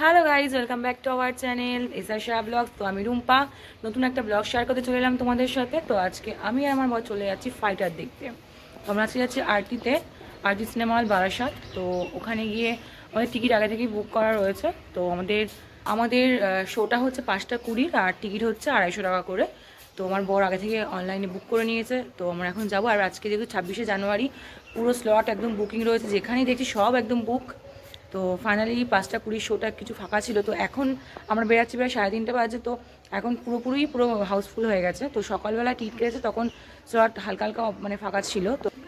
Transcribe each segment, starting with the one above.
Hello guys, welcome back to our channel SR Shah blogs. তো আমি রুম্পা নতুন একটা ব্লগ শেয়ার করতে চলে এলাম তোমাদের সাথে। তো আজকে আমি আর আমার বর চলে যাচ্ছি ফাইটার দেখতে। তো আমরা আজকে যাচ্ছি আরটি সিনেমা হল বারাসাত। তো ওখানে গিয়ে আমাদের টিকিট আগে থেকেই বুক করা রয়েছে। তো আমাদের শোটা হচ্ছে 5:20 আর টিকিট হচ্ছে 250 টাকা করে। তো আমার বর আগে থেকে অনলাইনে বুক করে নিয়েছে। তো আমরা এখন যাবো। আর আজকে যেহেতু 26শে জানুয়ারি, পুরো স্লট একদম বুকিং রয়েছে, যেখানেই দেখছি সব একদম বুক। তো ফাইনালি 5:20 শোটা কিছু ফাঁকা ছিল। তো এখন আমরা বেরাচ্ছি প্রায় 3:30 বাজে। তো এখন পুরো হাউসফুল হয়ে গেছে। তো সকালবেলা টিকিট কেটেছে, তখন স্লট হালকা হালকা মানে ফাঁকা ছিল।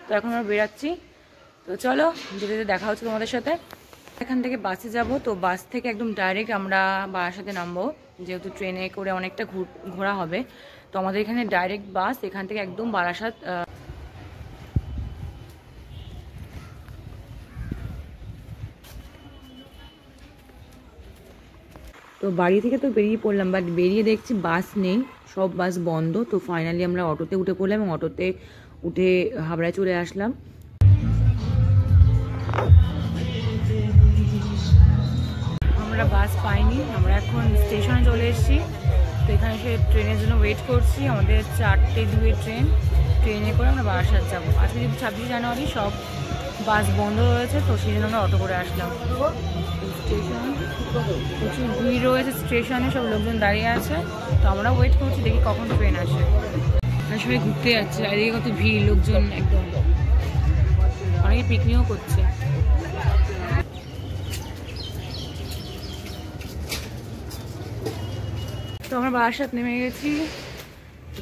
তো এখন আমরা বেরাচ্ছি। তো চলো যেতে যেতে দেখা হচ্ছে তোমাদের সাথে। এখান থেকে বাসে যাব। তো বাস থেকে একদম ডাইরেক্ট আমরা বারাসাতে নামবো, যেহেতু ট্রেনে করে অনেকটা ঘোরা হবে। তো আমাদের এখানে ডাইরেক্ট বাস, এখান থেকে একদম বারাসাত। তো বাড়ি থেকে তো বেরিয়ে পড়লাম, বাট বেরিয়ে দেখছি বাস নেই, সব বাস বন্ধ। তো ফাইনালি আমরা অটোতে উঠে পড়লাম এবং অটোতে উঠে হাবড়ায় চলে আসলাম। আমরা বাস পাইনি, আমরা এখন স্টেশনে চলে এসেছি। তো এখানে এসে ট্রেনের জন্য ওয়েট করছি। আমাদের 4:02 ট্রেনে করে আমরা বারাসাত যাবো। আজকে যেহেতু 26 জানুয়ারি, সব বাস বন্ধ রয়েছে, তো সেই জন্য আমরা অটো করে আসলাম। স্টেশন প্রচুর ভিড় রয়েছে, স্টেশনে সব লোকজন দাঁড়িয়ে আছে। তো আমরা ওয়েট করছি, দেখি কখন ট্রেন আসে। সবাই ঘুরতে যাচ্ছে, আর এদিকে কত ভিড়, লোকজন একদম, অনেকে পিকনিকও করছে। তো আমরা বারাসাত নেমে গেছি।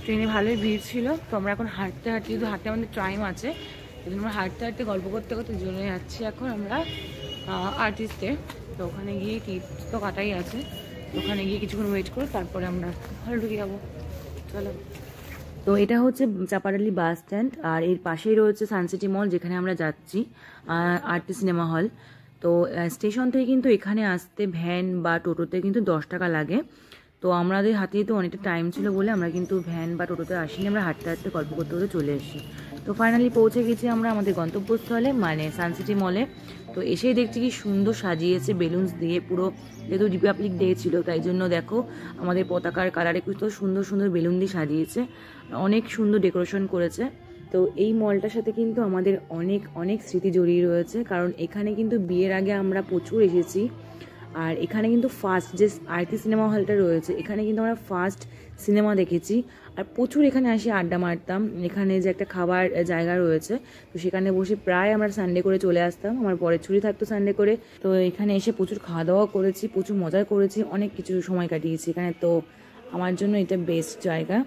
ট্রেনে ভালোই ভিড় ছিল। তো আমরা এখন হাঁটতে যেহেতু হাঁটতে আমাদের টাইম আছে, এই জন্য আমরা হাঁটতে গল্প করতে করতে চলে যাচ্ছি এখন আমরা আর্টিস্টে। তো ওখানে গিয়ে টিকিট তো কাটাই আছে, ওখানে গিয়ে কিছুক্ষণ ওয়েট করে তারপরে আমরা হলে ঢুকে যাবো। চলো। তো এটা হচ্ছে চাপাডালি বাস স্ট্যান্ড, আর এর পাশেই রয়েছে সানসিটি মল, যেখানে আমরা যাচ্ছি আরটি সিনেমা হল। তো স্টেশন থেকে কিন্তু এখানে আসতে ভ্যান বা টোটোতে কিন্তু 10 টাকা লাগে। তো আমাদের হাতে তো অনেকটা টাইম ছিল বলে আমরা কিন্তু ভ্যান বা টোটোতে আসিনি, আমরা হাঁটতে হাঁটতে গল্প করতে করতে চলে এসেছি। তো ফাইনালি পৌঁছে গেছি আমরা আমাদের গন্তব্যস্থলে, মানে সানসিটি মলে। তো এসেই দেখছি কি সুন্দর সাজিয়েছে বেলুনস দিয়ে পুরো, যেহেতু রিপাবলিক ডে ছিল তাই জন্য দেখো আমাদের পতাকার কালারে কত সুন্দর সুন্দর বেলুন দিয়ে সাজিয়েছে, অনেক সুন্দর ডেকোরেশন করেছে। তো এই মলটার সাথে কিন্তু আমাদের অনেক অনেক স্মৃতি জড়িয়ে রয়েছে, কারণ এখানে কিন্তু বিয়ের আগে আমরা প্রচুর এসেছি। আর এখানে কিন্তু ফার্স্ট যে আরটি সিনেমা হলটা রয়েছে, এখানে কিন্তু আমরা ফার্স্ট সিনেমা দেখেছি। আর প্রচুর এখানে আসি আড্ডা মারতাম। এখানে যে একটা খাবার জায়গা রয়েছে, তো সেখানে বসে প্রায় আমরা সানডে করে চলে আসতাম, আমার পরের ছুটি থাকতো সানডে করে। তো এখানে এসে প্রচুর খাওয়া দাওয়া করেছি, প্রচুর মজা করেছি, অনেক কিছু সময় কাটিয়েছি এখানে। তো আমার জন্য এটা বেস্ট জায়গা।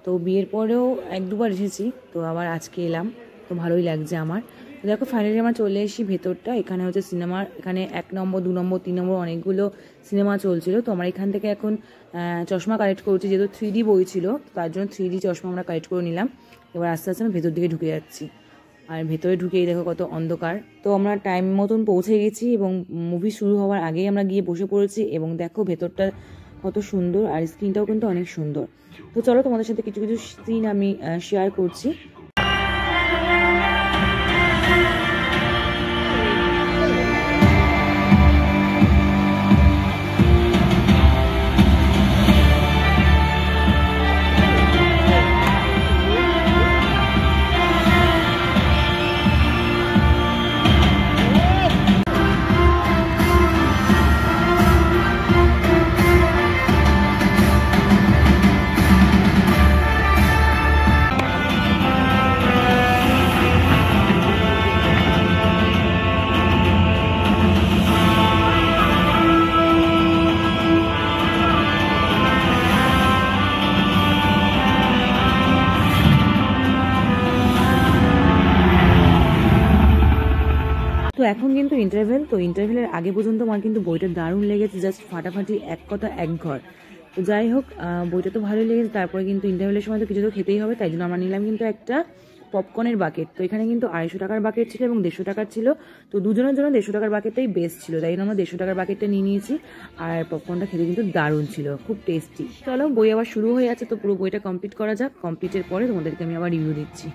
তো বিয়ের পরেও 1-2বার এসেছি, তো আবার আজকে এলাম, তো ভালোই লাগছে আমার। তো দেখো ফাইনালি আমরা চলে এসেছি ভেতরটা। এখানে হচ্ছে সিনেমার, এখানে 1 নম্বর 2 নম্বর 3 নম্বর অনেকগুলো সিনেমা চলছিল। তো আমরা এখান থেকে এখন চশমা কালেক্ট করছি, যেহেতু 3D বই ছিল, তার জন্য 3D চশমা আমরা কালেক্ট করে নিলাম। এবার আস্তে আস্তে আমরা ভেতর দিকে ঢুকে যাচ্ছি। আর ভেতরে ঢুকেই দেখো কত অন্ধকার। তো আমরা টাইম মতন পৌঁছে গেছি এবং মুভি শুরু হওয়ার আগেই আমরা গিয়ে বসে পড়েছি। এবং দেখো ভেতরটা কত সুন্দর, আর স্ক্রিনটাও কিন্তু অনেক সুন্দর। তো চলো তোমাদের সাথে কিছু কিছু সিন আমি শেয়ার করছি। তো এখন কিন্তু ইন্টারভেল। তো ইন্টারভেলের আগে পর্যন্ত আমার কিন্তু বইটা দারুণ লেগেছে, জাস্ট ফাটাফাটি, এক কথা এক ঘর। তো যাই হোক, বইটা তো ভালোই লেগেছে। তারপরে কিন্তু ইন্টারভেলের সময় তো কিছু তো খেতেই হবে, তাই জন্য আমরা নিলাম কিন্তু একটা পপকর্নের বাকেট। তো এখানে কিন্তু 250 টাকার বাকেট ছিল এবং 150 টাকার ছিল। তো দুজনের জন্য 150 টাকার বাকেটটাই বেস্ট ছিল, তাই জন্য আমরা 150 টাকার বাকেটটা নিয়ে নিয়েছি। আর পপকর্নটা খেতে কিন্তু দারুণ ছিল, খুব টেস্টি। চলো, বই আবার শুরু হয়ে যাচ্ছে, তো পুরো বইটা কমপ্লিট করা যাক। কমপ্লিটের পরে তোমাদেরকে আমি আবার রিভিউ দিচ্ছি।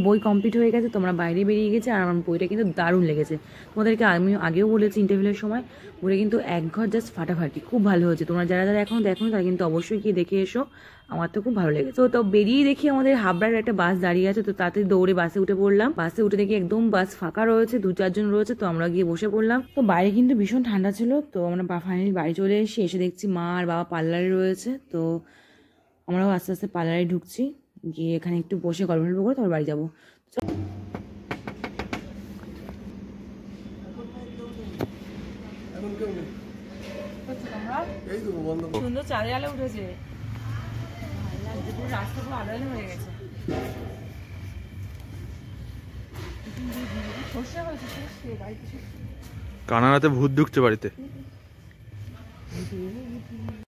বই কমপ্লিট হয়ে গেছে, তোমরা বাইরে বেরিয়ে গেছে, আর আমার বইটা কিন্তু দারুণ লেগেছে। তোমাদেরকে আমি আগেও বলেছি ইন্টারভিউয়ের সময়, বইটা কিন্তু এক ঘর জাস্ট ফাটাফাটি, খুব ভালো হয়েছে। তোমরা যারা যারা এখনও দেখো তারা কিন্তু অবশ্যই গিয়ে দেখে এসো, আমার তো খুব ভালো লেগেছে। তো বেরিয়ে দেখি আমাদের হাবড়ার একটা বাস দাঁড়িয়ে আছে, তো তাতে দৌড়ে বাসে উঠে পড়লাম। বাসে উঠে দেখি একদম বাস ফাঁকা রয়েছে, 2-4 জন রয়েছে, তো আমরা গিয়ে বসে পড়লাম। তো বাইরে কিন্তু ভীষণ ঠান্ডা ছিল, তো আমরা ফাইনালি বাড়ি চলে এসে দেখছি মা আর বাবা পার্লারে রয়েছে। তো আমরাও আস্তে আস্তে পার্লারে ঢুকছি, গিয়ে এখানে একটু বসে গল্প করে তারপর বাড়ি যাবো। সুন্দর চাঁদের আলো উঠেছে, রাস্তা পুরো আলো আলো হয়ে গেছে। কানাড়াতে ভূত ঢুকছে বাড়িতে।